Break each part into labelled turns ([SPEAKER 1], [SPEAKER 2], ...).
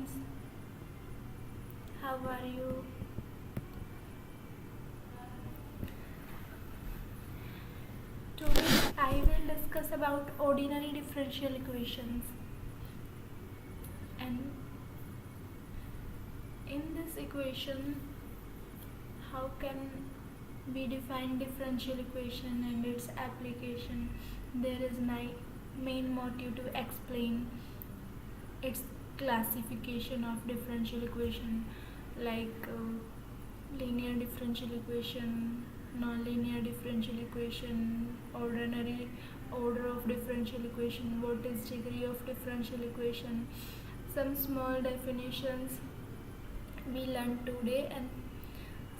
[SPEAKER 1] friends, how are you? Today I will discuss about ordinary differential equations, and in this equation how can we define differential equation and its application. There is my main motive to explain its classification of differential equation, like linear differential equation, non-linear differential equation, ordinary order of differential equation, what is degree of differential equation, some small definitions we learned today, and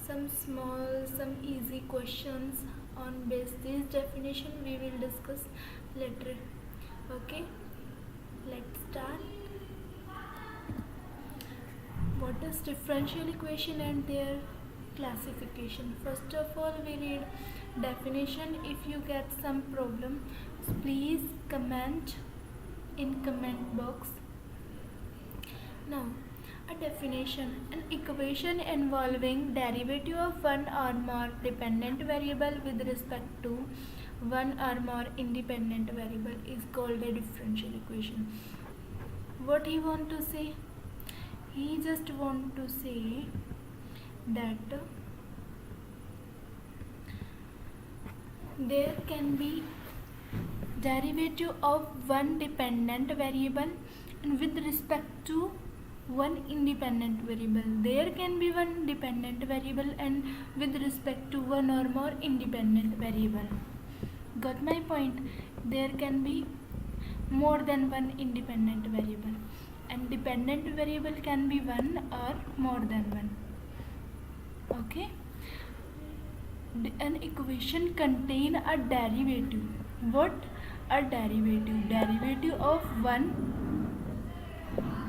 [SPEAKER 1] some easy questions on base this definition we will discuss later. Okay, let's start. What is differential equation and their classification? First of all, we read definition. If you get some problem, please comment in comment box. Now, a definition: an equation involving derivative of one or more dependent variable with respect to one or more independent variable is called a differential equation. What he want to say? He just want to say that there can be derivative of one dependent variable and with respect to one independent variable. There can be one dependent variable and with respect to one or more independent variable. Got my point? There can be more than one independent variable, and dependent variable can be one or more than one. Okay, an equation contain a derivative. What? A derivative of one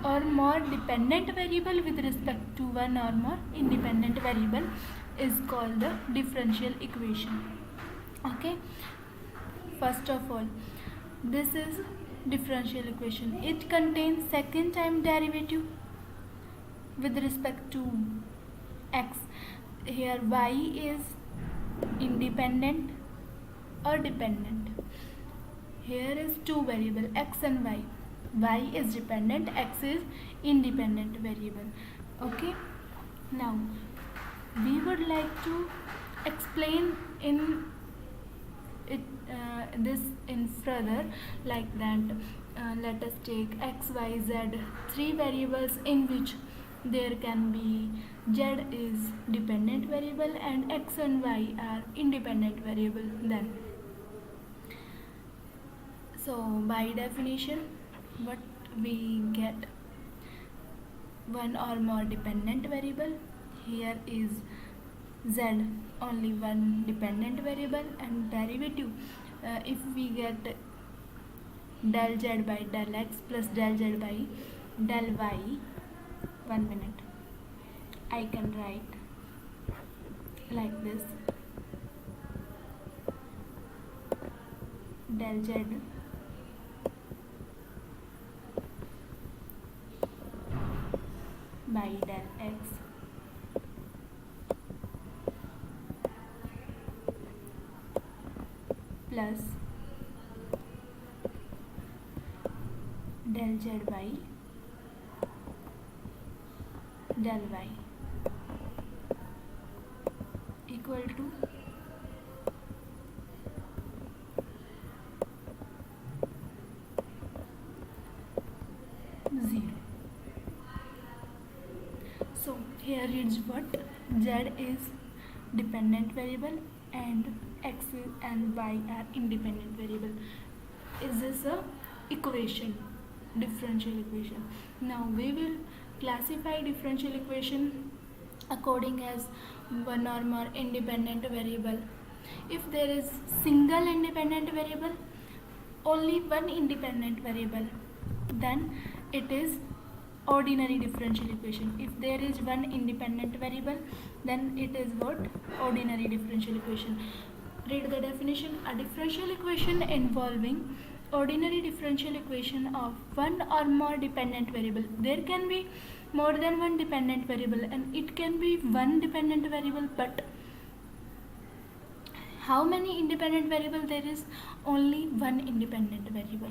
[SPEAKER 1] or more dependent variable with respect to one or more independent variable is called the differential equation. Okay, first of all, this is differential equation. It contains second time derivative with respect to x. Here y is independent or dependent. Here is two variable x and y. Y is dependent, x is independent variable. Okay, now we would like to explain in it this in further, like that. Let us take x, y, z, three variables in which there can be z is dependent variable and x and y are independent variable. Then, so by definition, what we get? One or more dependent variable. Here is z, only one dependent variable, and derivative, if we get del z by del x plus del z by del y. 1 minute, I can write like this: del z by del x plus del z by del y equal to zero. So here is what? Z is dependent variable and x and y are independent variable. Is this a equation, differential equation? Now we will classify differential equation according as one or more independent variable. If there is single independent variable, only one independent variable, then it is ordinary differential equation. If there is one independent variable, then it is what? Ordinary differential equation. Read the definition: a differential equation involving ordinary differential equation of one or more dependent variable. There can be more than one dependent variable and it can be one dependent variable, but how many independent variable? There is only one independent variable.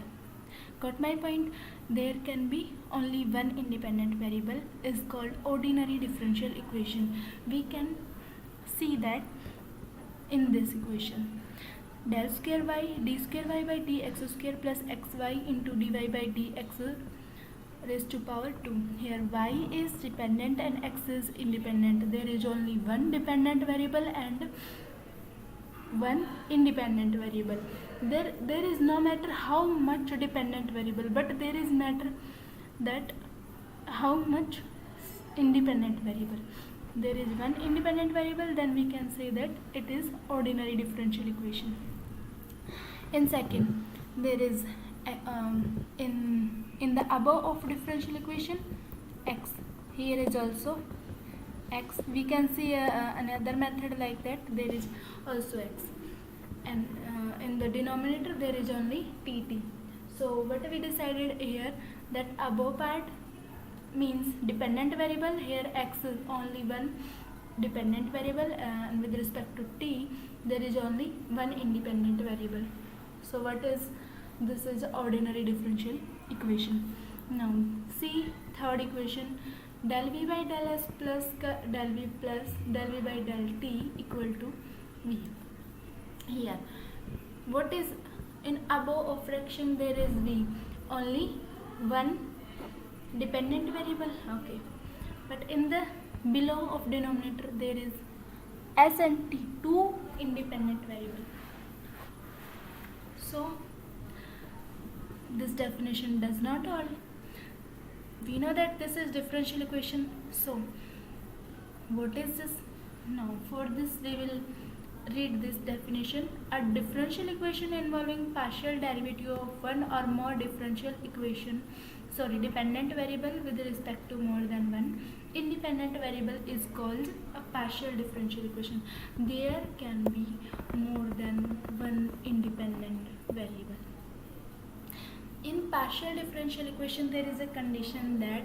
[SPEAKER 1] Got my point? There can be only one independent variable is called ordinary differential equation. We can see that in this equation. Del square y d square y by dx square plus xy into dy by dx raised to power 2. Here y is dependent and x is independent. There is only one dependent variable and one independent variable. There is no matter how much dependent variable, but there is matter that how much independent variable. There is one independent variable, then we can say that it is ordinary differential equation. In second, there is in the above of differential equation x. Here is also x. We can see another method like that. There is also x, and in the denominator there is only pt. So what we decided here, that above part means dependent variable. Here x is only one dependent variable, and with respect to t there is only one independent variable. So what is this? Is ordinary differential equation. Now see third equation, del v by del s plus del v plus del v by del t equal to v. Here what is in above of fraction? There is v, only one dependent variable, okay, but in the below of denominator there is s and t, two independent variable. So this definition does not hold. We know that this is differential equation. So what is this? Now for this we will read this definition. A differential equation involving partial derivative of one or more dependent variable with respect to more than one independent variable is called a partial differential equation. There can be more than one independent variable. In partial differential equation there is a condition that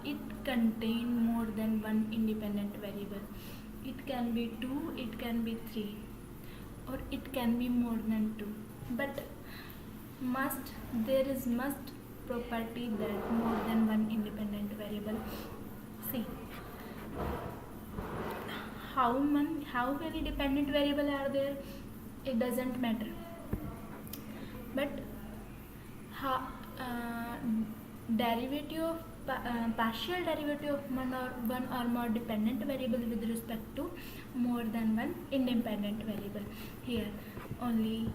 [SPEAKER 1] it contain more than one independent variable. It can be 2, it can be 3, or it can be more than 2, but there is must property that more than one independent variable. See how many dependent variable are there, it doesn't matter, but partial derivative of one or more dependent variable with respect to more than one independent variable. Here only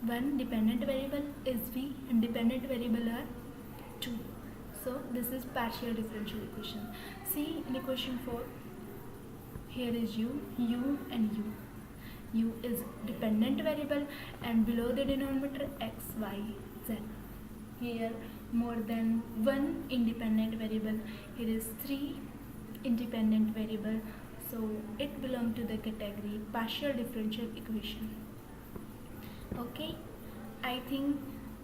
[SPEAKER 1] one dependent variable is v, independent variable are 2. So this is partial differential equation. See in equation 4, here is u and u. U is dependent variable and below the denominator x, y, z. Here more than one independent variable. Here is 3 independent variable. So it belongs to the category partial differential equation. Okay, I think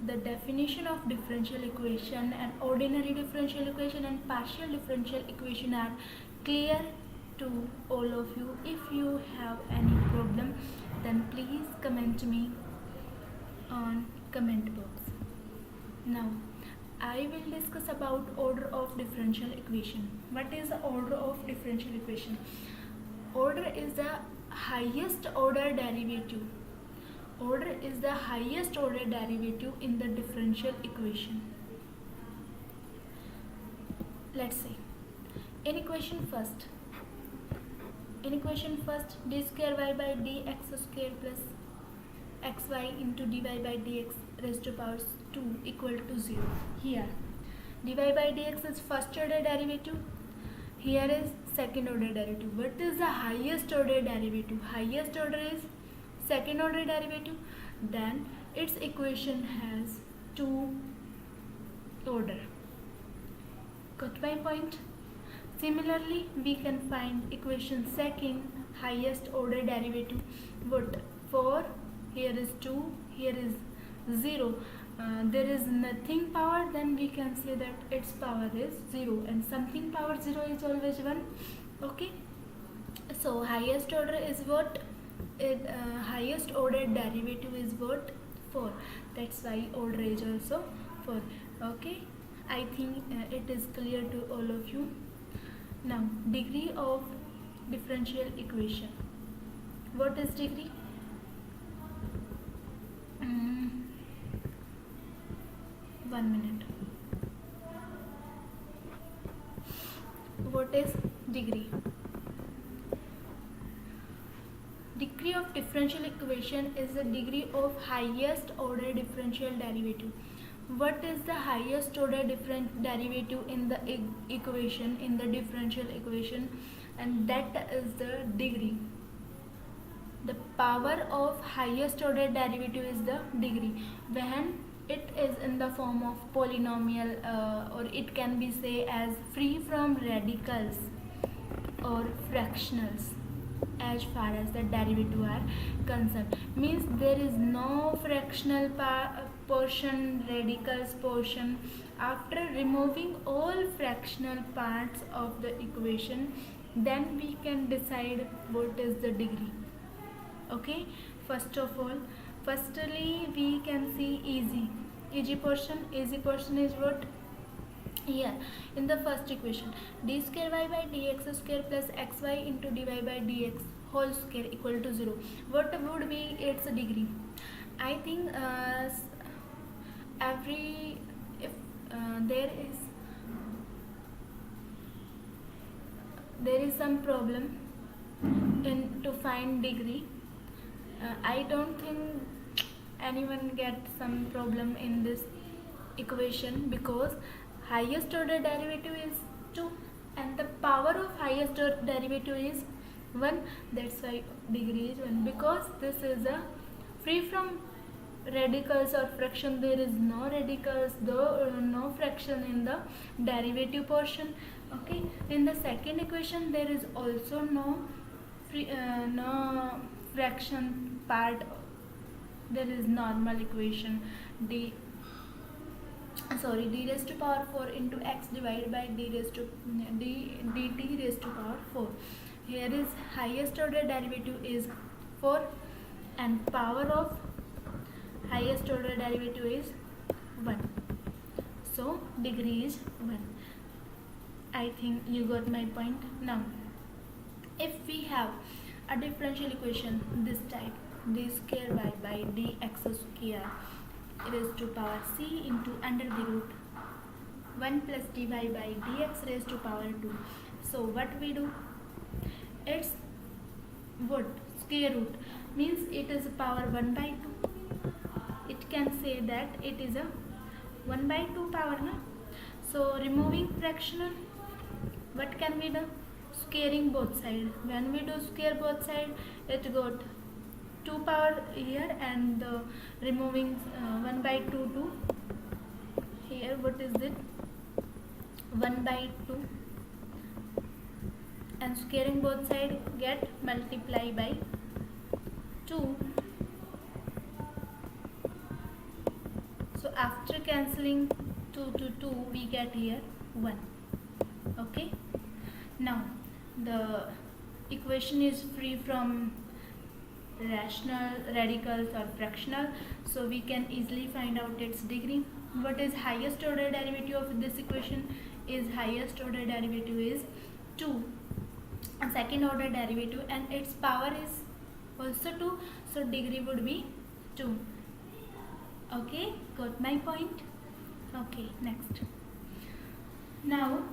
[SPEAKER 1] the definition of differential equation and ordinary differential equation and partial differential equation are clear to all of you. If you have any problem, then please comment me on comment box. Now I will discuss about order of differential equation. What is the order of differential equation? Order is the highest order derivative. Order is the highest order derivative in the differential equation. Let's say in equation first d square y by dx square plus xy into dy by dx raised to power 2 equal to 0. Here dy by dx is first order derivative, here is second order derivative. What is the highest order derivative? Highest order is second order derivative, then its equation has 2 order. Got my point? Similarly, we can find equation second highest order derivative. What? 4, here is 2, here is 0. there is nothing power, then we can say that its power is 0, and something power 0 is always 1. Okay, so highest order is what? Highest order derivative is what? 4. That's why order is also 4. Okay, I think it is clear to all of you. Now, degree of differential equation. What is degree? One minute. What is degree? Degree of differential equation is the degree of highest order differential derivative. What is the highest order different derivative in the equation, in the differential equation? And that is the degree. The power of highest order derivative is the degree. When it is in the form of polynomial, or it can be say as free from radicals or fractionals, as far as the derivative are concerned, means there is no fractional portion, radicals portion. After removing all fractional parts of the equation, then we can decide what is the degree. Okay, firstly we can see easy portion. Easy portion is what? Here in the first equation, d square y by dx square plus xy into dy by dx whole square equal to 0. What would be its degree? I think if there is some problem in to find degree, I don't think anyone get some problem in this equation, because highest order derivative is 2 and the power of highest order derivative is 1. That's why degree is 1, because this is a free from radicals or fraction. There is no radicals, no fraction in the derivative portion. Okay, in the second equation there is also no fraction part. There is normal equation, d raised to power 4 into x divided by dt raised to power 4. Here is highest order derivative is 4 and power of highest order derivative is 1. So degree is 1. I think you got my point. Now, if we have a differential equation this type, d square y by dx square raised to power c into under the root 1 plus dy by dx raised to power 2. So what we do? It's what? Square root, means it is power 1 by 2. It can say that it is a 1 by 2 power, na? So removing fractional, what can we do? Squaring both sides. When we do square both sides, it got 2 power here, and removing 1 by 2 to here, what is it? 1 by 2, and squaring both sides get multiply by 2. So after cancelling 2 to 2, we get here 1. Okay, now the equation is free from rational, radicals or fractional, so we can easily find out its degree. What is highest order derivative of this equation? Is highest order derivative is 2, and second order derivative, and its power is also 2, so degree would be 2. Okay, got my point? Okay, next. Now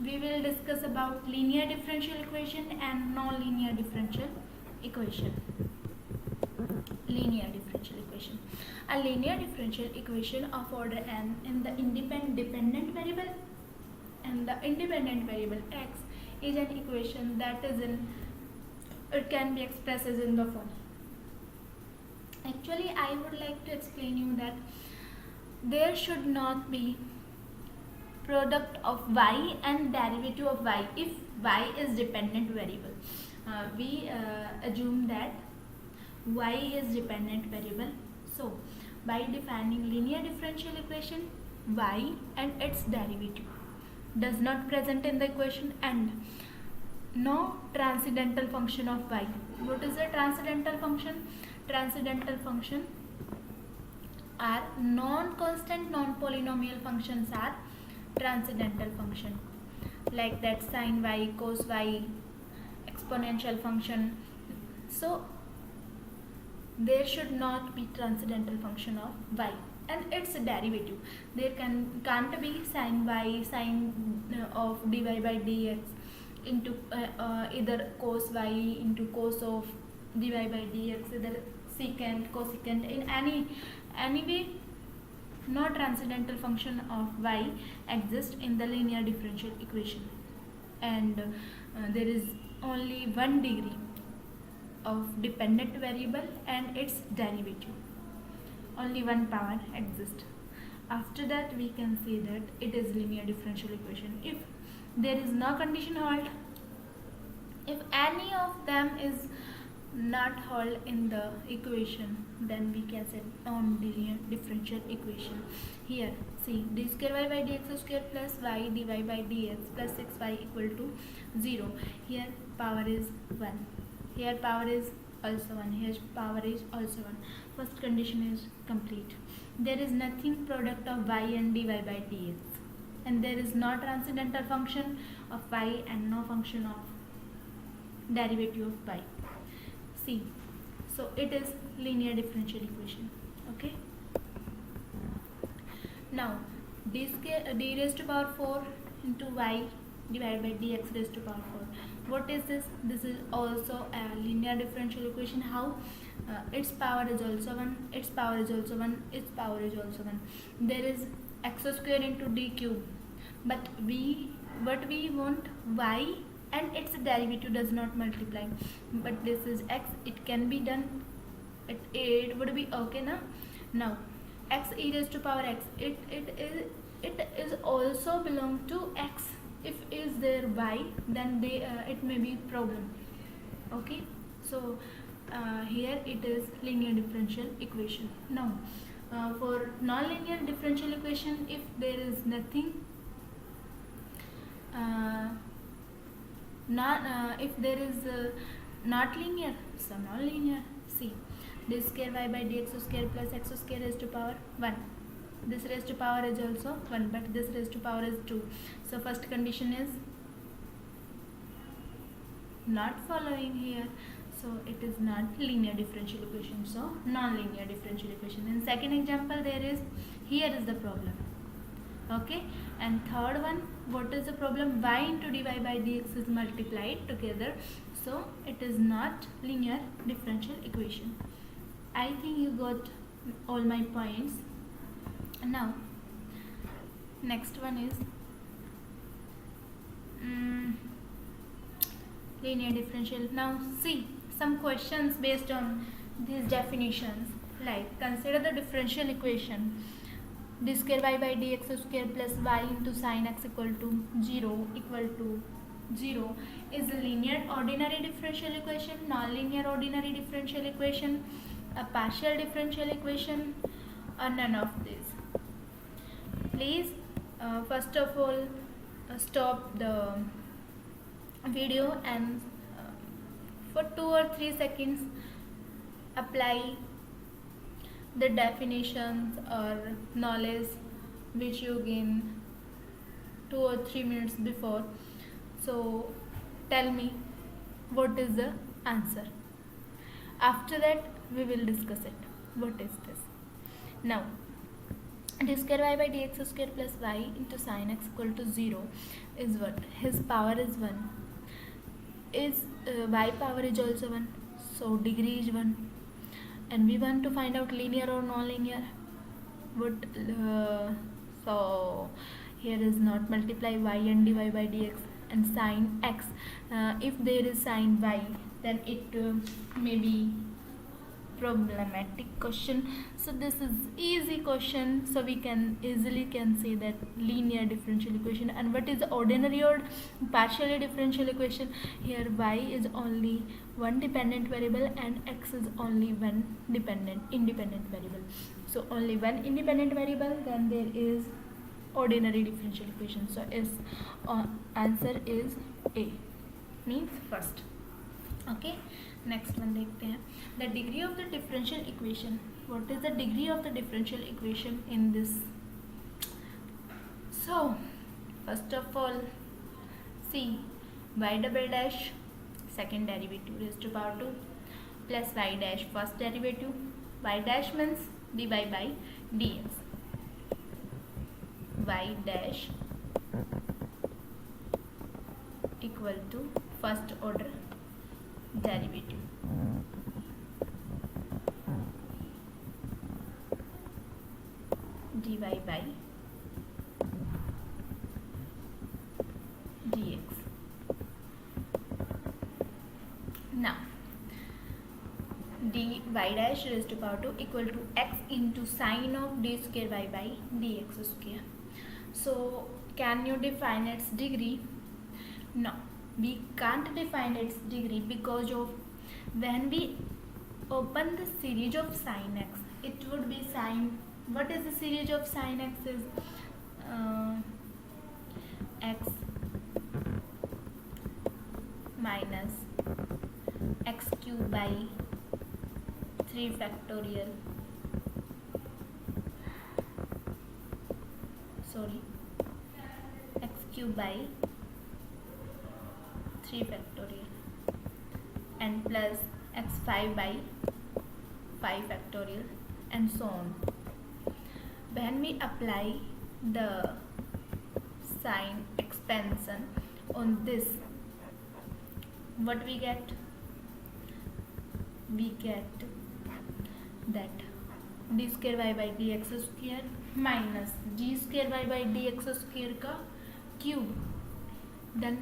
[SPEAKER 1] we will discuss about linear differential equation and non-linear differential equation. Linear differential equation. A linear differential equation of order n in the dependent variable and the independent variable x is an equation that is in, it can be expressed as in the form. Actually, I would like to explain you that there should not be product of y and derivative of y if y is dependent variable. We assume that y is dependent variable. So by defining linear differential equation, y and its derivative does not present in the equation, and no transcendental function of y. What is a transcendental function? Transcendental function are non-constant non-polynomial functions are transcendental function, like that sine y, cos y, exponential function. So there should not be transcendental function of y and its derivative. There can't be sine y, sine of dy by dx into either cos y into cos of dy by dx, either secant, cosecant, in any way. No transcendental function of y exists in the linear differential equation, and there is only one degree of dependent variable and its derivative. Only one power exists. After that we can say that it is linear differential equation. If there is no condition held, if any of them is not held in the equation, then we can say non-linear differential equation. Here see, d square y by dx square plus y dy by dx plus 6y equal to 0. Here power is 1, here power is also 1, here power is also 1. First condition is complete. There is nothing product of y and dy by dx, and there is no transcendental function of y and no function of derivative of y. See, so it is linear differential equation. Okay. Now d raised to power 4 into y divided by dx raised to power 4. What is this? This is also a linear differential equation. How? Its power is also 1, its power is also 1, its power is also 1. There is x square into d cube, but we want y and its derivative does not multiply, but this is x, it can be done, it would be okay na. Now x e raised to power x, it is also belong to x. If is there y, then it may be problem. Okay, so here it is linear differential equation. Now for non-linear differential equation, if there is nothing if there is not linear, so non-linear. See, d square y by dx square plus x square raised to power 1. This raised to power is also 1, but this raised to power is 2. So first condition is not following here, so it is not linear differential equation, so non-linear differential equation. In second example, there is, here is the problem. Okay, and third one, what is the problem? Y into dy by dx is multiplied together, so it is not linear differential equation. I think you got all my points. Now next one is linear differential. Now see some questions based on these definitions, like consider the differential equation d square y by dx square plus y into sin x equal to 0 is a linear ordinary differential equation, non-linear ordinary differential equation, a partial differential equation, or none of these. Please first of all stop the video and for 2 or 3 seconds apply the definitions or knowledge which you gain 2 or 3 minutes before. So tell me what is the answer. After that we will discuss it. What is this? Now d square y by dx square plus y into sin x equal to 0 is what? His power is 1. Is y power is also 1, so degree is 1, and we want to find out linear or non-linear. What so here is not multiply y and dy by dx and sin x. If there is sin y, then it may be problematic question. So this is easy question, so we can easily say that linear differential equation. And what is ordinary or partially differential equation? Here y is only one dependent variable and x is only one independent variable. So only one independent variable, then there is ordinary differential equation. So is answer is A, means first. Okay, next one देखते हैं. The degree of the differential equation. What is the degree of the differential equation in this? So first of all, see y double dash second derivative raised to power 2 plus y dash first derivative. Y dash means dy by dx. Y dash equal to first order derivative dy by dx. Now dy dash raised to power 2 equal to x into sine of d square y by dx square. So can you define its degree? No, we can't define its degree because of when we open the series of sin x, it would be sine. What is the series of sin x? Is x minus x cube by 3 factorial, x cube by 3 factorial and plus x5 by 5 factorial and so on. When we apply the sign expansion on this, what we get? We get that d square y by dx square minus d square y by dx square का cube, then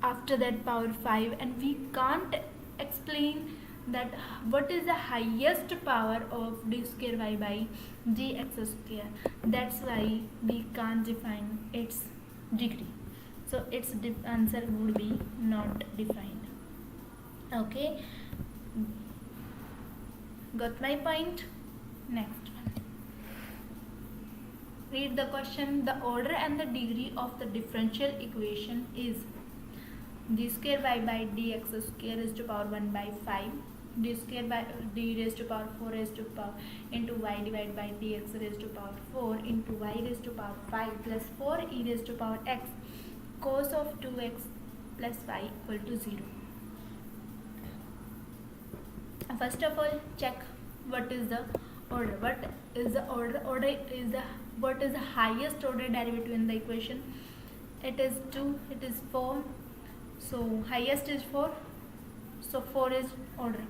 [SPEAKER 1] after that power 5, and we can't explain that what is the highest power of d square y by dx square. That's why we can't define its degree. So its answer would be not defined. Okay, got my point? Next one. Read the question. The order and the degree of the differential equation is d square y by dx square raised to power 1 by 5, d square by d raised to power 4 raised to power into y divided by dx raised to power 4 into y raised to power 5 plus 4 e raised to power x cos of 2x plus y equal to 0. First of all, check what is the order. What is the order? Order is the what is the highest order derivative in the equation? It is 2, it is 4. So highest is 4. So 4 is order.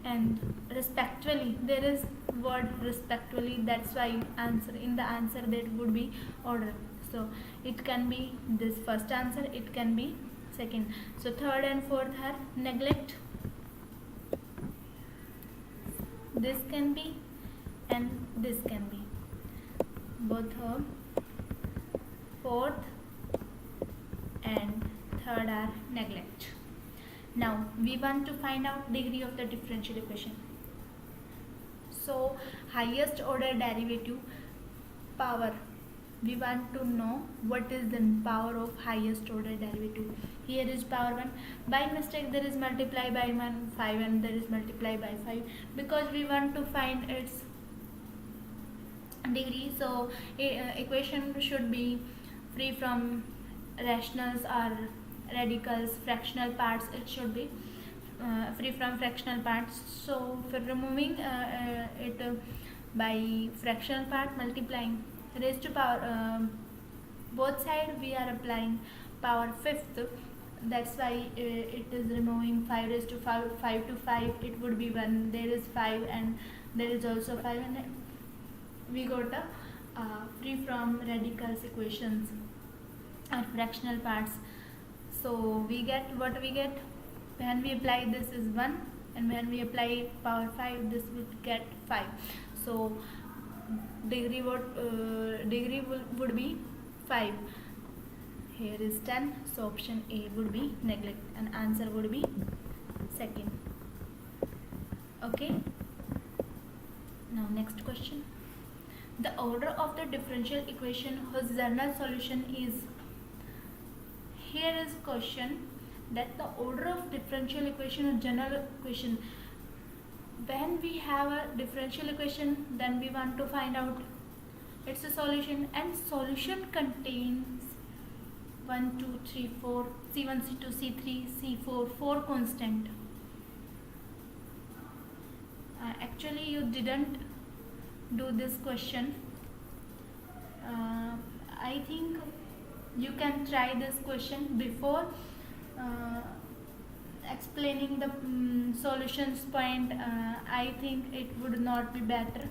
[SPEAKER 1] And respectively, there is word respectively. That's why answer in the answer that would be order. So it can be this first answer. It can be second. So third and fourth are neglect. This can be and this can be. Both are fourth and third are neglect. Now we want to find out degree of the differential equation. So highest order derivative power. We want to know what is the power of highest order derivative. Here is power 1. By mistake there is multiply by 1 5 and there is multiply by 5 because we want to find its degree. So equation should be free from rationals or radicals, fractional parts. It should be free from fractional parts. So for removing it by fractional part, multiplying raised to power both sides we are applying power fifth. That's why it is removing 5 raised to 5 to 5. It would be 1. There is 5 and there is also 5, and we got a free from radicals equations or fractional parts. So we get what we get when we apply this is 1, and when we apply power 5 this would get 5. So degree would be 5. Here is 10. So option A would be neglect and answer would be second. Okay, Now next question. The order of the differential equation whose general solution is. Here is question that the order of differential equation or general equation. When we have a differential equation, then we want to find out its a solution, and solution contains 1, 2, 3, 4, C1, C2, C3, C4, 4 constant. Actually you didn't do this question. I think you can try this question before explaining the solutions point. I think it would not be better.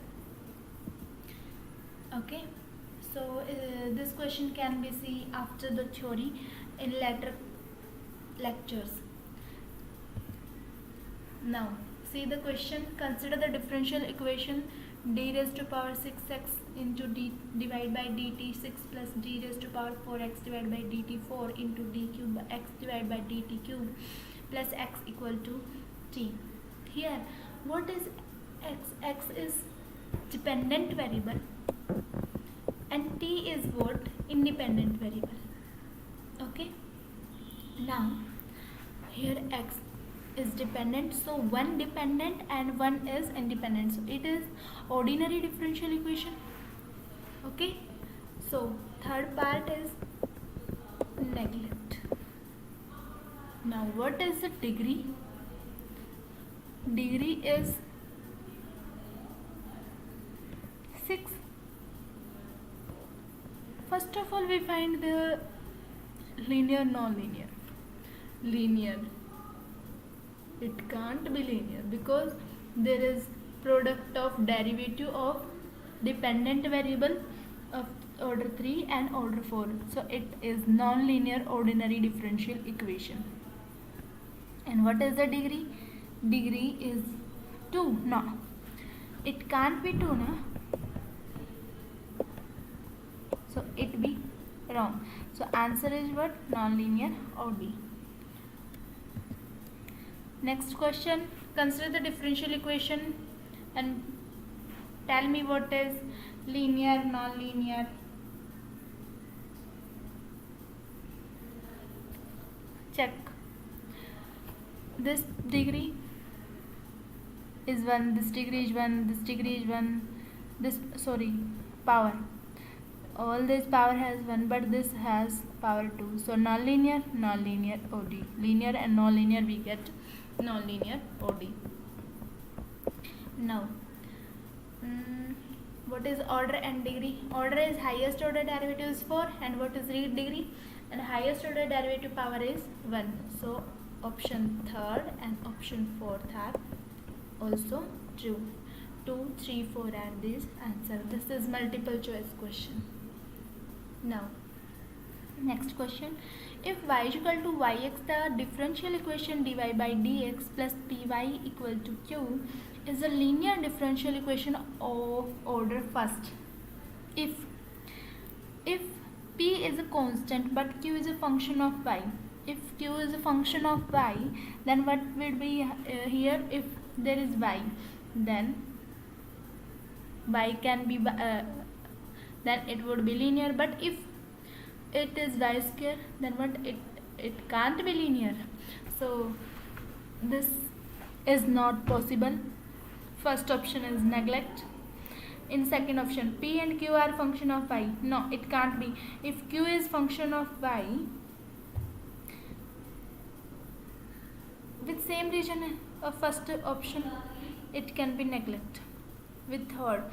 [SPEAKER 1] Okay, so this question can be seen after the theory in later lectures. Now see the question. Consider the differential equation d raised to power 6x into d divided by dt 6 plus d raised to power 4x divided by dt 4 into d cube x divided by dt cube plus x equal to t. Here what is x? X is dependent variable and t is what? Independent variable. Okay, now here x is dependent, so one dependent and one is independent, so it is ordinary differential equation. Okay, so third part is neglect. Now what is the degree? Degree is 6. First of all we find the linear, non-linear. Linear, it can't be linear because there is product of derivative of dependent variable of order 3 and order 4, so it is non-linear ordinary differential equation. And what is the degree? Degree is 2. No, it can't be 2, no? So it be wrong. So answer is what? Non-linear or D. Next question. Consider the differential equation and tell me what is linear, non-linear. Check. This degree is 1, this degree is 1, this degree is 1, this, sorry, power. All this power has 1, but this has power 2. So non-linear, non-linear, OD. Linear and non-linear, we get non-linear OD. Now, what is order and degree? Order is highest order derivative is 4, and what is degree? And highest order derivative power is 1. So option 3rd and option 4th are also true. 2, 3, 4 are these answer. This is multiple choice question. Now next question. If y is equal to yx, the differential equation dy by dx plus py equal to q is a linear differential equation of order first. If p is a constant but q is a function of y. If q is a function of y, then what will be here? If there is y, then y can be then it would be linear. But if it is y square, then what? It can't be linear. So this is not possible. First option is neglect. In second option, p and q are function of y. No, it can't be. If q is function of y, with same reason of first option, it can be neglect. With third,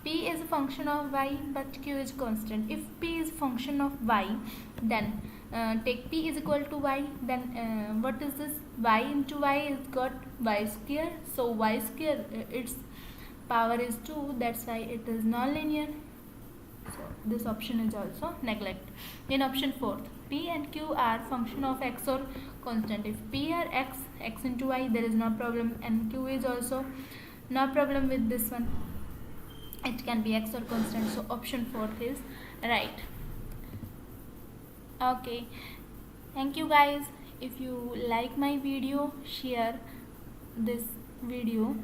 [SPEAKER 1] p is a function of y but q is constant. If p is function of y, then take p is equal to y, then what is this? Y into y is got y square. So y square, its power is 2, that's why it is non-linear. So this option is also neglect. In option 4th, p and q are function of x or constant. If p are x into y, there is no problem, and q is also no problem with this one. It can be x or constant. So option 4th is right. Okay, thank you guys. If you like my video, share this video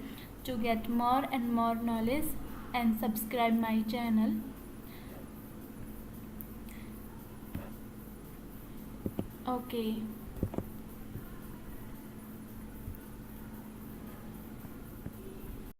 [SPEAKER 1] to get more and more knowledge and subscribe my channel. Okay.